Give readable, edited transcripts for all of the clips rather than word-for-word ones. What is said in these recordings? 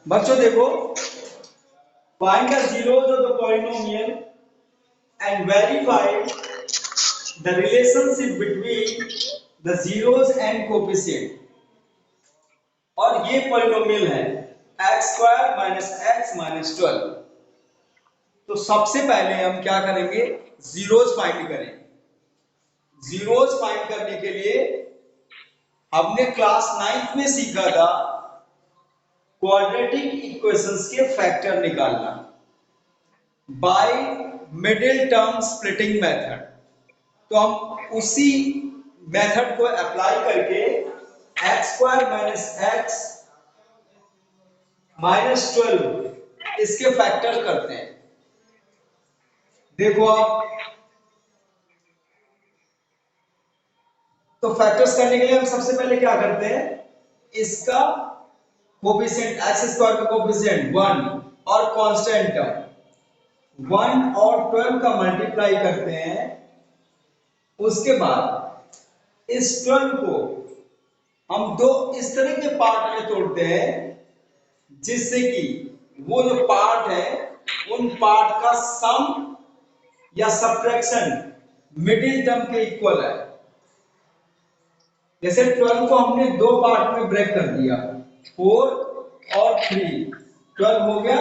बच्चों देखो, find the zeros of the polynomial and verify the relationship between the zeros and coefficient। और ये polynomial है X square minus X minus 12। तो सबसे पहले हम क्या करेंगे, जीरोस फाइंड करेंगे। जीरोस फाइंड करने के लिए हमने क्लास 9th में सीखा था क्वाड्रेटिक इक्वेशंस के फैक्टर निकालना by middle term splitting method. तो हम उसी मेथड को अप्लाई करके X square minus X minus 12 इसके फैक्टर करते हैं। देखो आप, तो फैक्टर्स करने के लिए हम सबसे पहले क्या करते हैं, इसका कोफिशिएंट एक्स स्क्वायर का कोफिशिएंट 1 और कांस्टेंट टर्म 1 और 12 का मल्टीप्लाई करते हैं। उसके बाद इस 12 को हम दो इस तरह के पार्ट में तोड़ते हैं जिससे कि वो जो पार्ट है उन पार्ट का सम या सब्ट्रैक्शन मिडिल टर्म के इक्वल है। जैसे 12 को हमने दो पार्ट में ब्रेक कर दिया, 4 और 3, 12 हो गया,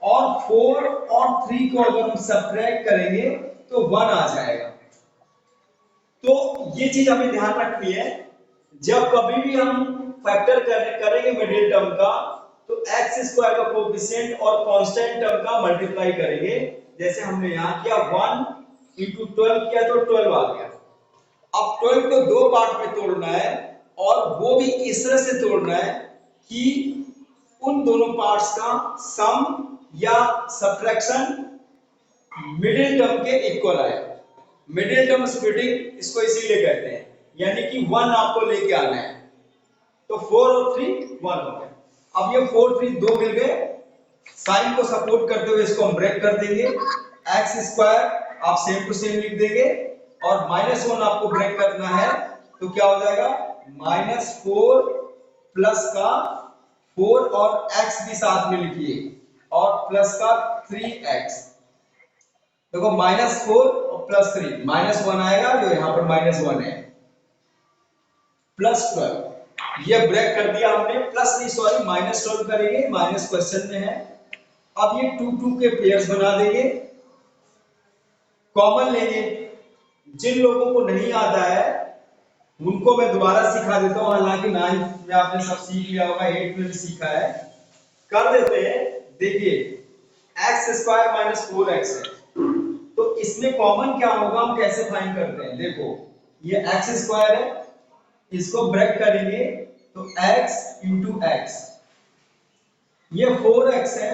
और 4 और 3 को अगर हम सब्ट्रैक्ट करेंगे तो 1 आ जाएगा। तो ये चीज हमें ध्यान रखनी है, जब कभी भी हम फैक्टर करेंगे मिडिल टर्म का, तो एक्स स्क्वायर का कोफिशिएंट और कांस्टेंट टर्म का मल्टीप्लाई करेंगे। जैसे हमने यहां किया 1 इंटू 12 किया तो 12 आ गया। अब 12 को दो पार्ट में तोड़ना है और वो भी इस तरह से तोड़ना है कि उन दोनों पार्ट्स का सम या सब्ट्रैक्शन मिडिल टर्म के इक्वल आए। मिडिल टर्म स्प्लिटिंग इसको इसीलिए कहते हैं, यानी कि 1 आपको लेके आना है। तो 4 और 3 1 हो गया। अब ये 4 3 2 मिल गए, साइन को सपोर्ट करते हुए इसको हम ब्रेक कर देंगे। एक्स स्क्वायर आप सेम टू सेम लिख देंगे और -1 आपको ब्रेक करना है, तो क्या हो जाएगा, -4 प्लस का 4 और x भी साथ में लिखिए और प्लस का 3x। देखो -4 और प्लस 3 -1 आएगा, जो यहां पर -1 है, प्लस 12 ये ब्रेक कर दिया हमने, प्लस नहीं सॉरी -12 करेंगे, माइनस क्वेश्चन में है। अब ये 2 2 के पेयर्स बना देंगे, कॉमन लेंगे। जिन लोगों को नहीं आता है उनको मैं दोबारा सिखा देता हूं, हालांकि 9th में आपने सब सीख लिया होगा, 8th में भी सीखा है। कर देते हैं, देखिए एक्स स्क्वायर माइनस 4x है, तो इसमें कॉमन क्या होगा, हम कैसे फाइंड करते हैं। देखो ये एक्स स्क्वायर है, इसको ब्रेक करेंगे तो x इंटू एक्स, ये 4x है,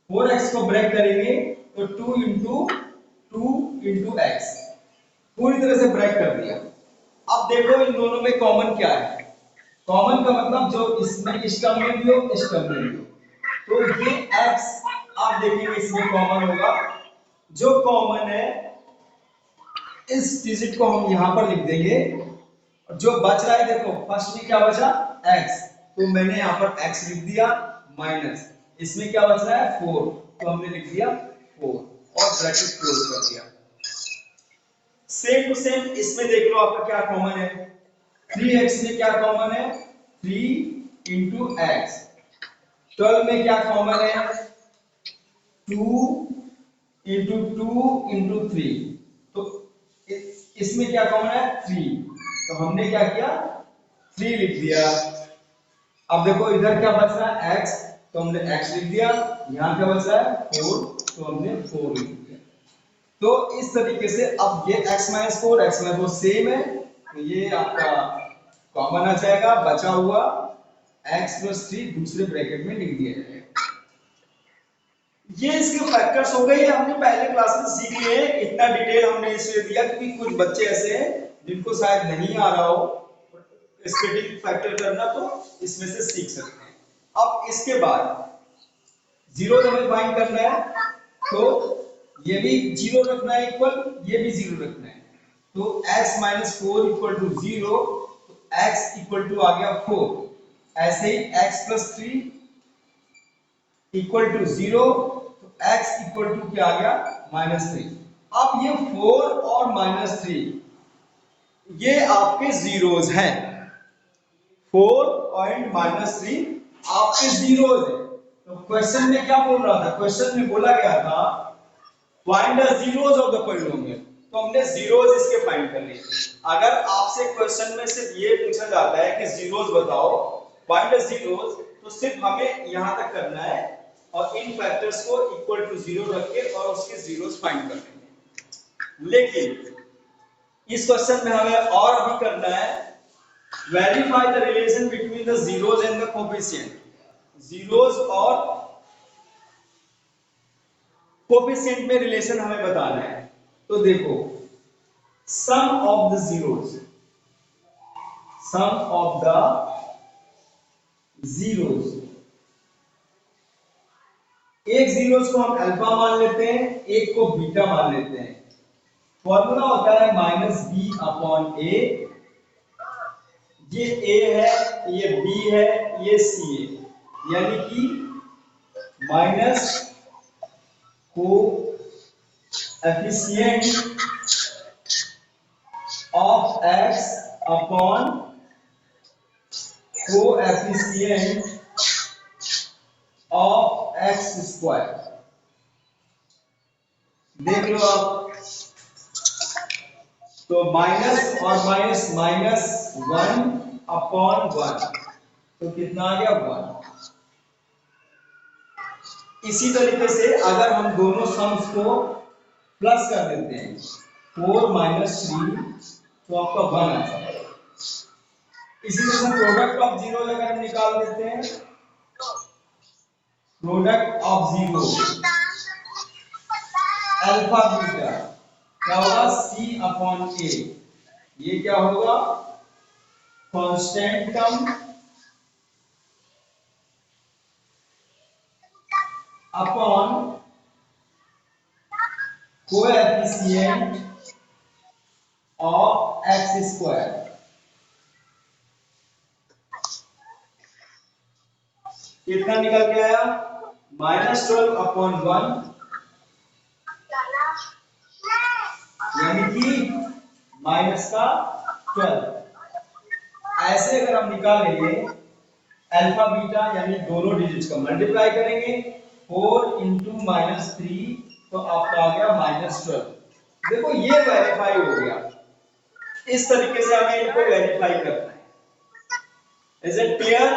4x को ब्रेक करेंगे तो 2 इंटू 2 इंटू एक्स, पूरी तरह से ब्रेक कर दिया। अब देखो इन दोनों में कॉमन क्या है, कॉमन का मतलब जो इसमें इस टर्म में भी हो इस टर्म में भी हो, तो ये x आप देखेंगे इसमें कॉमन होगा। जो कॉमन है इस डिजिट को हम यहां पर लिख देंगे, जो बच रहा है देखो फर्स्ट में क्या बचा x, तो मैंने यहां पर x लिख दिया, माइनस इसमें क्या बच रहा है 4, तो हमने लिख दिया 4 और ब्रैकेट क्लोज कर दिया। सेम टू सेम इसमें देख लो आपका क्या कॉमन है, 3x में क्या कॉमन है 3 इंटू एक्स, 12 में क्या कॉमन है 2 इंटू 2 इंटू 3, तो इसमें क्या कॉमन है 3, तो हमने क्या किया 3 लिख दिया। अब देखो इधर क्या बच रहा है x, तो हमने x लिख दिया, यहां क्या बच रहा है 4, तो हमने 4 लिख दिया। तो इस तरीके से अब ये x minus 4 x minus 4 same है, तो ये आपका कॉमन आ जाएगा, बचा हुआ x प्लस 3 दूसरे ब्रैकेट में लिख दिया जाएगा। ये इसके फैक्टर्स हो गए, हमने पहले क्लास में सीख लिए हैं। इतना डिटेल हमने इसलिए दिया क्योंकि कुछ बच्चे ऐसे हैं जिनको शायद नहीं आ रहा हो स्प्लिटिंग फैक्टर करना, तो इसमें से सीख सकते हैं। अब इसके बाद जीरो हमें फाइंड करना है, तो ये भी जीरो रखना है इक्वल, ये भी जीरो रखना है, तो x माइनस 4 इक्वल टू 0, तो x इक्वल टू आ गया 4। ऐसे ही x प्लस 3 इक्वल टू 0, तो x इक्वल टू क्या आ गया -3। अब ये 4 और -3 ये आपके जीरोज हैं, 4 और -3 आपके जीरोज हैं। तो क्वेश्चन में क्या बोल रहा था, क्वेश्चन में बोला गया था find the zeros of the polynomial, तो हमने जीरोज इसके फाइंड कर लिए। अगर आपसे क्वेश्चन में सिर्फ ये पूछा जाता है कि जीरोज बताओ, फाइंड द जीरोज, तो सिर्फ हमें यहां तक करना है और इन फैक्टर्स को इक्वल टू 0 रख के और उसके जीरोज फाइंड कर लेंगे। लेकिन इस क्वेश्चन में हमें और अभी करना है verify the relation between the zeros and the coefficient, zeros और कोफिशिएंट में रिलेशन हमें बताना है। तो देखो sum of the zeros, sum of the zeros, एक जीरोज को हम अल्फा मान लेते हैं, एक को बीटा मान लेते हैं। फॉर्मूला होता है -b/a, ये a है, ये b है, ये c है, यानी कि minus coefficient of x upon coefficient of x square. देख लो आप, तो माइनस और माइनस माइनस 1/1, तो कितना आ गया 1। इसी तरीके से अगर हम दोनों सम्स को प्लस कर देते हैं, 4 - 3, तो आपका 1 आ जाएगा। इसी तरह से प्रोडक्ट ऑफ जीरो अगर हम निकाल देते हैं, product of zero alpha beta क्या होगा c/a, ये क्या होगा constant term upon coefficient of x square. कितना निकल के आया -12/1, यानी कि -12। ऐसे अगर हम निकालेंगे अल्फा बीटा यानी दोनों डिजिट्स का मल्टीप्लाई करेंगे, 4 × -3, तो आपका आ गया -12। देखो ये वेरीफाई हो गया। इस तरीके से हमें इनको वेरीफाई करना है। Is it clear?